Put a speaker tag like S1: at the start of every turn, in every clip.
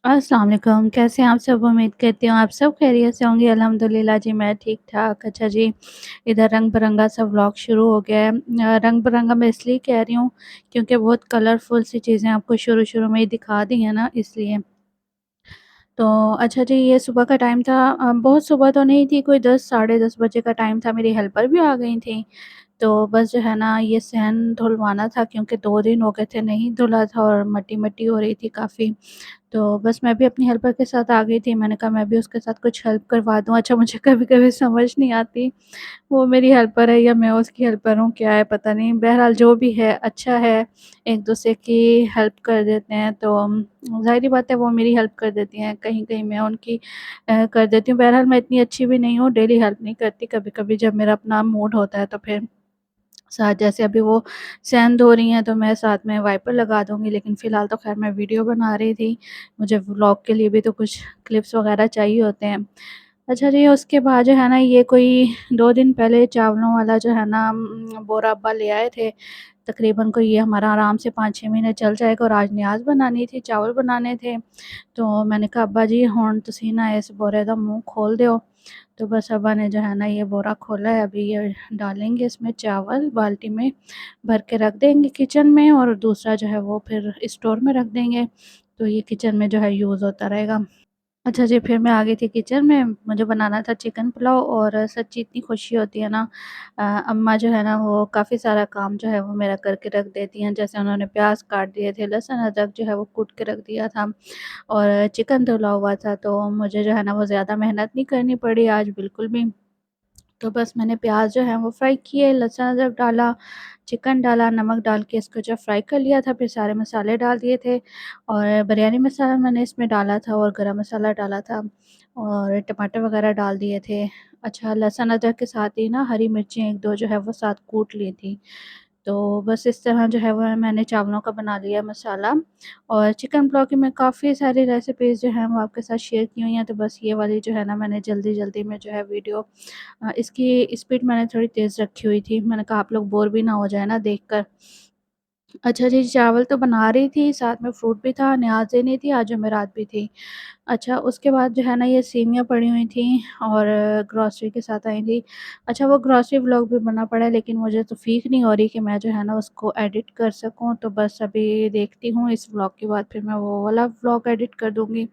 S1: अस्सलाम वालेकुम, कैसे हैं आप सब? उम्मीद करती हूँ आप सब खैरियत से होंगे। अल्हम्दुलिल्लाह जी, मैं ठीक-ठाक। अच्छा जी, इधर रंग-बिरंगा सा व्लॉग शुरू हो गया है। रंग-बिरंगा मैं इसलिए कह रही हूँ क्योंकि बहुत कलरफुल सी चीज़ें आपको शुरू-शुरू में ही दिखा दी हैं ना, इसलिए। तो अच्छा जी, ये सुबह का टाइम था। बहुत सुबह तो नहीं थी, कोई 10 साढ़े 10 बजे का टाइम था। मेरी हेल्पर भी आ गई थीं। तो बस जो है ना, ये सहन धुलवाना था क्योंकि 2 दिन हो गए थे नहीं धुला था और मट्टी-मट्टी हो रही थी काफ़ी। तो बस मैं भी अपनी हेल्पर के साथ आ गई थी। मैंने कहा मैं भी उसके साथ कुछ हेल्प करवा दूँ। अच्छा, मुझे कभी-कभी समझ नहीं आती, वो मेरी हेल्पर है या मैं उसकी हेल्पर हूँ, क्या है पता नहीं। बहरहाल जो भी है अच्छा है, एक-दूसरे की हेल्प कर देते हैं तो ज़ाहिर-सी बात है वो मेरी हेल्प कर देती हैं, कहीं-कहीं मैं उनकी कर देती हूँ। बहरहाल मैं इतनी अच्छी भी नहीं हूँ, डेली हेल्प नहीं करती, कभी-कभी जब मेरा अपना मूड होता है तो फिर साथ, जैसे अभी वो सहन धो रही हैं तो मैं साथ में वाइपर लगा दूँगी, लेकिन फ़िलहाल तो ख़ैर मैं वीडियो बना रही थी। मुझे व्लॉग के लिए भी तो कुछ क्लिप्स वग़ैरह चाहिए होते हैं। अच्छा जी, उसके बाद जो है ना, ये कोई 2 दिन पहले चावलों वाला जो है ना बोरा अब्बा ले आए थे। तकरीबन कोई ये हमारा आराम से 5-6 महीने चल जाएगा और आज नियाज़ बनानी थी, चावल बनाने थे। तो मैंने कहा अब्बा जी हुण तुसीं ना इस बोरे दा मुँह खोल दियो। तो बस अब्बा ने जो है ना ये बोरा खोला है, अभी ये डालेंगे इसमें चावल, बाल्टी में भर के रख देंगे किचन में और दूसरा जो है वो फिर स्टोर में रख देंगे। तो ये किचन में जो है यूज़ होता रहेगा। अच्छा जी, फिर मैं आ गई थी किचन में, मुझे बनाना था चिकन पुलाव और सच्ची इतनी खुशी होती है ना। अम्मा जो है ना वो काफ़ी सारा काम जो है वो मेरा करके रख देती हैं। जैसे उन्होंने प्याज़ काट दिए थे, लहसुन अदरक जो है वो कूट के रख दिया था और चिकन धुला हुआ था, तो मुझे जो है ना वो ज़्यादा मेहनत नहीं करनी पड़ी आज बिल्कुल भी। तो बस मैंने प्याज जो है वो फ्राई किए, लहसुन अदरक डाला, चिकन डाला, नमक डाल के इसको जो फ्राई कर लिया था, फिर सारे मसाले डाल दिए थे और बिरयानी मसाला मैंने इसमें डाला था और गरम मसाला डाला था और टमाटर वगैरह डाल दिए थे। अच्छा, लहसुन अदरक के साथ ही ना हरी मिर्चें 1-2 जो है वो साथ कूट ली थी। तो बस इस तरह जो है वो मैंने चावलों का बना लिया मसाला। और चिकन पुलाव की मैं काफ़ी सारी रेसिपीज़ जो हैं वो आपके साथ शेयर की हुई हैं, तो बस ये वाली जो है ना मैंने जल्दी-जल्दी में जो है वीडियो इसकी स्पीड मैंने थोड़ी तेज़ रखी हुई थी। मैंने कहा आप लोग बोर भी ना हो जाए ना देखकर। अच्छा जी, चावल तो बना रही थी, साथ में फ्रूट भी था, न्याज़ देनी थी, आज जुमेरात भी थी। अच्छा, उसके बाद जो है ना ये सेवियाँ पड़ी हुई थीं और ग्रॉसरी के साथ आई थी। अच्छा, वो ग्रॉसरी व्लॉग भी बनना पड़ा, लेकिन मुझे तौफ़ीक नहीं हो रही कि मैं जो है ना उसको एडिट कर सकूँ, तो बस अभी देखती हूँ इस व्लॉग के बाद फिर मैं वो वाला व्लॉग एडिट कर दूँगी।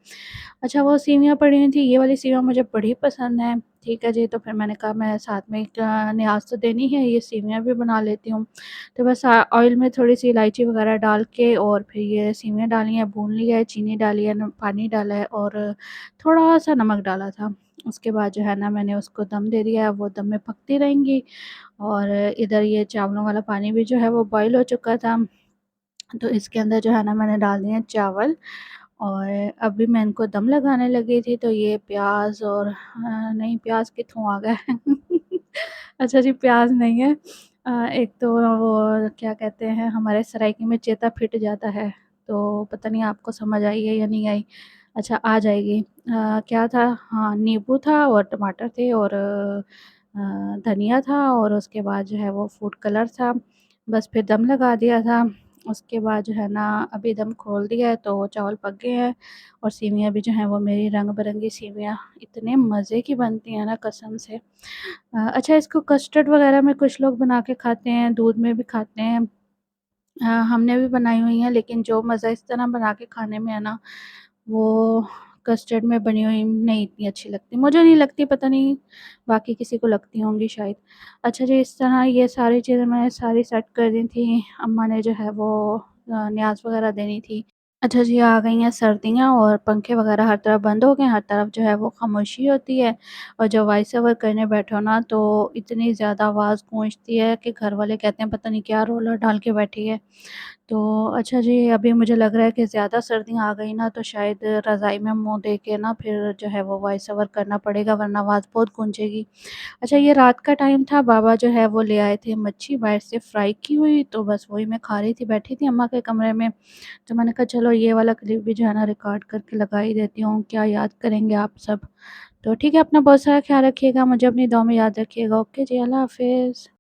S1: अच्छा, वो सेवियाँ पड़ी हुई थी, ये वाली सेवियाँ मुझे बड़ी पसंद हैं। ठीक है जी, तो फिर मैंने कहा मैं साथ में एक न्याज़ तो देनी है, ये सेवियाँ भी बना लेती हूँ। तो बस ऑयल में थोड़ी-सी इलायची वगैरह डाल के और फिर ये सेवियाँ डाली हैं, भून लिया है, चीनी डाली है, न पानी डाला है और थोड़ा-सा नमक डाला था। उसके बाद जो है ना मैंने उसको दम दे दिया है, वो दम में पकती रहेंगी और इधर ये चावलों वाला पानी भी जो है वो बॉयल हो चुका था। तो इसके अंदर जो है ना मैंने डाल दिए हैं चावल और अभी मैं इनको दम लगाने लगी थी, तो ये प्याज़ और नहीं, प्याज़ कित्थों आ गए। अच्छा जी, प्याज़ नहीं है। एक तो वो क्या कहते हैं, हमारे सराइकी में चेता फिट जाता है, तो पता नहीं आपको समझ आई है या नहीं आई? अच्छा, आ जाएगी। क्या था, हाँ, नींबू था और टमाटर थे और धनिया था और उसके बाद जो है वो फूड कलर था। बस फिर दम लगा दिया था। उसके बाद जो है ना अभी दम खोल दिया है तो चावल पक गए हैं और सेवियाँ भी जो हैं वो मेरी रंग-बिरंगी सेवियाँ इतने मज़े की बनती हैं ना कसम से। अच्छा, इसको कस्टर्ड वग़ैरह में कुछ लोग बना के खाते हैं, दूध में भी खाते हैं। हमने भी बनाई हुई हैं, लेकिन जो मज़ा इस तरह बना के खाने में है ना, वो कस्टर्ड में बनी हुई नहीं इतनी अच्छी लगती। मुझे नहीं लगती, पता नहीं बाकी किसी को लगती होंगी शायद। अच्छा जी, इस तरह ये सारी चीज़ें मैंने सारी सेट कर दी थी। अम्मा ने जो है वो न्याज़ वग़ैरह देनी थी। अच्छा जी, आ गई हैं सर्दियाँ और पंखे वग़ैरह हर तरफ बंद हो गए हैं, हर तरफ जो है वो ख़ामोशी होती है और जब वॉइस ओवर करने बैठो ना तो इतनी ज़्यादा आवाज़ गूंजती है कि घर वाले कहते हैं पता नहीं क्या रोला डाल के बैठी है। तो अच्छा जी, अभी मुझे लग रहा है कि ज़्यादा सर्दियाँ आ गई ना तो शायद रज़ाई में मुँह दे के ना फिर जो है वो वॉइस ओवर करना पड़ेगा, वरना आवाज़ बहुत गूंजेगी। अच्छा, ये रात का टाइम था, बाबा जो है वो ले आए थे मच्छी बाहर से फ्राई की हुई, तो बस वही मैं खा रही थी, बैठी थी अम्मा के कमरे में। तो मैंने कहा चलो ये वाला क्लिप भी जो है ना रिकॉर्ड करके लगा ही देती हूँ, क्या याद करेंगे आप सब। तो ठीक है, अपना बहुत सारा ख़्याल रखिएगा, मुझे अपनी दुआ में याद रखिएगा। ओके जी, अल्लाह हाफ़िज़।